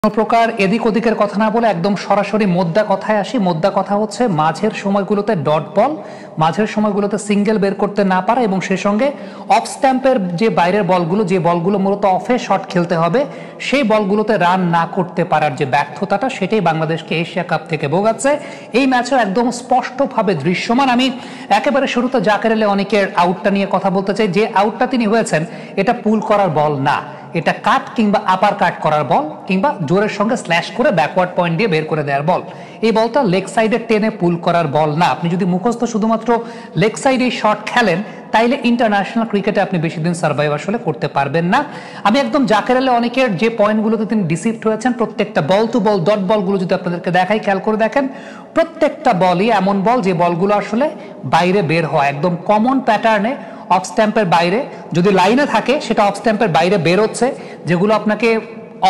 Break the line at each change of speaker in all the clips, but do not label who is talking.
কোনো প্রকার এদিক ওদিকের কথা না বলে একদম সরাসরি মোদ্দা কথায় আসি। মোদ্দা কথা হচ্ছে মাঝের সময়গুলোতে ডট বল, মাঝের সময়গুলোতে সিঙ্গেল বের করতে না পারা এবং সেই সঙ্গে অফ স্ট্যাম্পের যে বাইরের বলগুলো, যে বলগুলো মূলত অফে শট খেলতে হবে, সেই বলগুলোতে রান না করতে পারার যে ব্যর্থতাটা, সেটাই বাংলাদেশকে এশিয়া কাপ থেকে ভোগাচ্ছে। এই ম্যাচও একদম স্পষ্টভাবে দৃশ্যমান। আমি একেবারে শুরুতে জাকের আলী অনেকের আউটটা নিয়ে কথা বলতে চাই। যে আউটটা তিনি হয়েছেন এটা পুল করার বল না, এটা কাট কিংবা আপার কাট করার বল কিংবা জোরের সঙ্গে স্ল্যাশ করে ব্যাকওয়ার্ড পয়েন্ট দিয়ে বের করে দেওয়ার বল। এই বলটা লেগ সাইডে টেনে পুল করার বল না। আপনি যদি মুখস্থ শুধুমাত্র লেগ সাইডে শট খেলেন তাইলে ইন্টারন্যাশনাল ক্রিকেটে আপনি বেশি দিন সার্ভাইভ আসলে করতে পারবেন না। আমি একদম জাকের আলী অনেকের যে পয়েন্টগুলোতে তিনি ডিসিপ্ট হয়েছেন, প্রত্যেকটা বল টু বল ডট বলগুলো যদি আপনাদেরকে দেখাই, খেয়াল করে দেখেন প্রত্যেকটা বলই এমন বল যে বলগুলো আসলে বাইরে বের হয় একদম কমন প্যাটার্নে। অফ স্ট্যাম্পের বাইরে যদি লাইনে থাকে সেটা অফ স্ট্যাম্পের বাইরে বের হচ্ছে, যেগুলো আপনাকে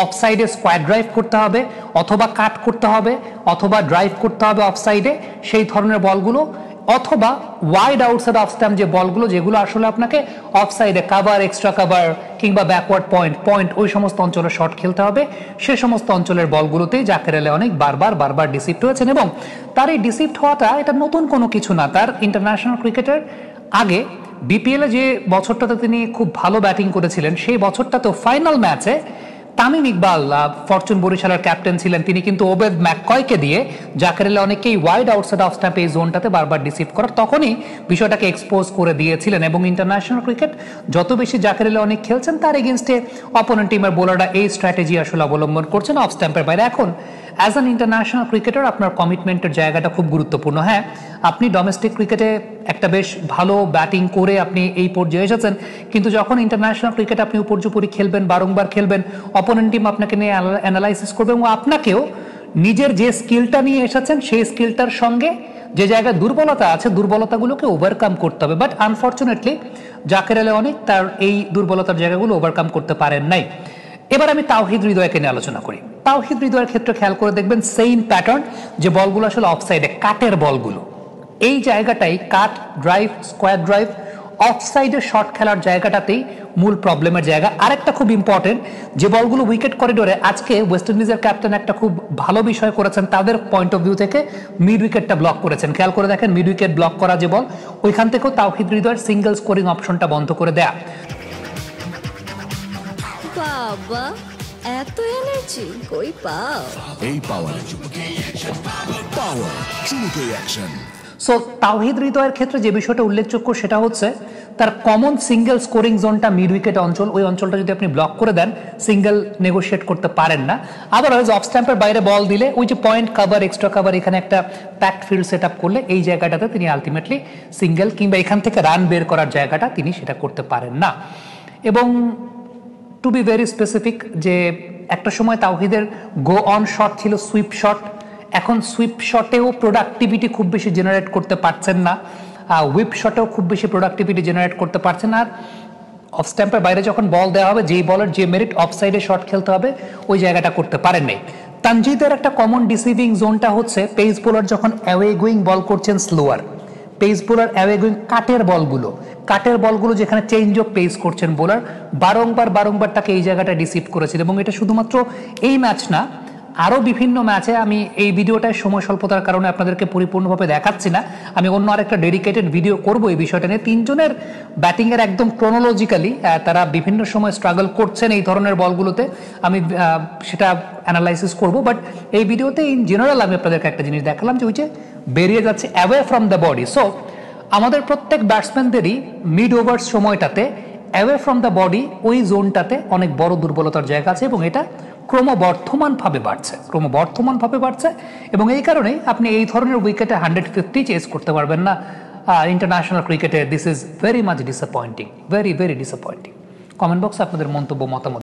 অফ সাইডে স্কোয়ার ড্রাইভ করতে হবে অথবা কাট করতে হবে অথবা ড্রাইভ করতে হবে অফ সাইডে, সেই ধরনের বলগুলো, অথবা ওয়াইড আউটসাইড অফ স্ট্যাম্প যে বলগুলো, যেগুলো আসলে আপনাকে অফ সাইডে কাভার, এক্সট্রা কাভার কিংবা ব্যাকওয়ার্ড পয়েন্ট ওই সমস্ত অঞ্চলে শট খেলতে হবে, সে সমস্ত অঞ্চলের বলগুলোতেই জাকের আলী অনেক বারবার ডিসিপ্ট হয়েছেন। এবং তার এই ডিসিপ্ট হওয়াটা এটা নতুন কোনো কিছু না। তার ইন্টারন্যাশনাল ক্রিকেটের আগে বিপিএলে যে বছরটাতে তিনি খুব ভালো ব্যাটিং করেছিলেন, সেই বছরটাতেও ফাইনাল ম্যাচে তামিম ইকবাল ফরচুন বরিশালের ক্যাপ্টেন ছিলেন, তিনি কিন্তু ওবেদ ম্যাককয়কে দিয়ে জাকের আলী অনেকেই ওয়াইড আউটসাইড অফ স্ট্যাম্প এই জোনটাতে বারবার ডিসিপ্ট করার, তখনই বিষয়টাকে এক্সপোজ করে দিয়েছিলেন। এবং ইন্টারন্যাশনাল ক্রিকেট যত বেশি জাকের আলী অনেক খেলছেন, তার এগেনস্টে অপোনেন্ট টিমের বোলাররা এই স্ট্র্যাটেজি আসলে অবলম্বন করছেন অফ স্ট্যাম্পের বাইরে। এখন অ্যাজ অ্যান ইন্টারন্যাশনাল ক্রিকেটার আপনার কমিটমেন্টের জায়গাটা খুব গুরুত্বপূর্ণ। হ্যাঁ, আপনি ডোমেস্টিক ক্রিকেটে একটা বেশ ভালো ব্যাটিং করে আপনি এই পর্যায়ে এসেছেন, কিন্তু যখন ইন্টারন্যাশনাল ক্রিকেট আপনি উপর্যুপরি খেলবেন, বারংবার খেলবেন, অপোনেন্ট টিম আপনাকে নিয়ে অ্যানালাইসিস করবে এবং আপনাকেও নিজের যে স্কিলটা নিয়ে এসেছেন সেই স্কিলটার সঙ্গে যে জায়গায় দুর্বলতা আছে, দুর্বলতাগুলোকে ওভারকাম করতে হবে। বাট আনফর্চুনেটলি জাকের আলী অনেক তার এই দুর্বলতার জায়গাগুলো ওভারকাম করতে পারেন নাই। এবার আমি তাওহিদ হৃদয়কে নিয়ে আলোচনা করি। তাওহিদ হৃদয়ের ক্ষেত্রে খেয়াল করে দেখবেন সেম প্যাটার্ন, যে বলগুলো আসলে অফসাইডে কাটের বলগুলো, এই জায়গাটাই কাট, ড্রাইভ, স্কোয়ার ড্রাইভ, অফসাইডে শট খেলার জায়গাটাতেই মূল প্রবলেমের জায়গা। আরেকটা খুব ইম্পর্টেন্ট, যে বলগুলো উইকেট করিডোরে, আজকে ওয়েস্ট ইন্ডিজের ক্যাপ্টেন একটা খুব ভালো বিষয় করেছেন তাদের পয়েন্ট অফ ভিউ থেকে, মিড উইকেটটা ব্লক করেছেন। খেয়াল করে দেখেন মিড উইকেট ব্লক করা যে বল, ওইখান থেকেও তাওহিদ হৃদয়ের সিঙ্গেল স্কোরিং অপশনটা বন্ধ করে দেয়া।
বাবা, এত এনার্জি কই পাও?
এই পাওয়ার চুমুকে অ্যাকশন।
সো তাওহিদ হৃদয়ের ক্ষেত্রে যে বিষয়টা উল্লেখযোগ্য সেটা হচ্ছে তার কমন সিঙ্গেল স্কোরিং জোনটা মিড উইকেট অঞ্চল, ওই অঞ্চলটা যদি আপনি ব্লক করে দেন সিঙ্গেল নেগোশিয়েট করতে পারেন না। আবার অফ স্ট্যাম্পের বাইরে বল দিলে ওই যে পয়েন্ট কাভার, এক্সট্রা কাভার, এখানে একটা প্যাকড ফিল্ড সেট আপ করলে এই জায়গাটাতে তিনি আলটিমেটলি সিঙ্গেল কিংবা এখান থেকে রান বের করার জায়গাটা তিনি সেটা করতে পারেন না। এবং টু বি ভেরি স্পেসিফিক, যে একটা সময় তাওহিদের গো অন শট ছিল সুইপ শট, এখন সুইপ শটেও প্রোডাক্টিভিটি খুব বেশি জেনারেট করতে পারছেন না, হুইপ শটেও খুব বেশি প্রোডাক্টিভিটি জেনারেট করতে পারছেন না। আর অফ স্ট্যাম্পের বাইরে যখন বল দেওয়া হবে, যেই বলের যে মেরিট অফ সাইডে শট খেলতে হবে, ওই জায়গাটা করতে পারেন নাই। তানজিদের একটা কমন ডিসিভিং জোনটা হচ্ছে পেস বোলার যখন অ্যাওয়ে গোয়িং বল করছেন slower, pace bowler away going কাটের বলগুলো যেখানে চেঞ্জ অফ পেস করছেন বোলার, বারংবার তাকে এই জায়গাটা ডিসিভ করেছিল। এবং এটা শুধুমাত্র এই ম্যাচ না, আরও বিভিন্ন ম্যাচে, আমি এই ভিডিওটায় সময় স্বল্পতার কারণে আপনাদেরকে পরিপূর্ণভাবে দেখাচ্ছি না, আমি অন্য আরেকটা ডেডিকেটেড ভিডিও করব এই বিষয়টা নিয়ে। তিনজনের ব্যাটিংয়ের একদম ক্রোনোলজিক্যালি তারা বিভিন্ন সময় স্ট্রাগল করছেন এই ধরনের বলগুলোতে, আমি সেটা অ্যানালাইসিস করব। বাট এই ভিডিওতে ইন জেনারেল আমি আপনাদেরকে একটা জিনিস দেখালাম, যে ওই যে বেরিয়ে যাচ্ছে away from the body. So আমাদের প্রত্যেক ব্যাটসম্যানদেরই মিড ওভার্স সময়টাতে অ্যাওয়ে ফ্রম দ্য বডি ওই জোনটাতে অনেক বড় দুর্বলতার জায়গা আছে এবং এটা ক্রমবর্ধমানভাবে বাড়ছে। এবং এই কারণেই আপনি এই ধরনের উইকেটে 150 চেস করতে পারবেন না ইন্টারন্যাশনাল ক্রিকেটে। This is very much disappointing, very disappointing. Comment বক্সে আপনাদের মন্তব্য, মতামত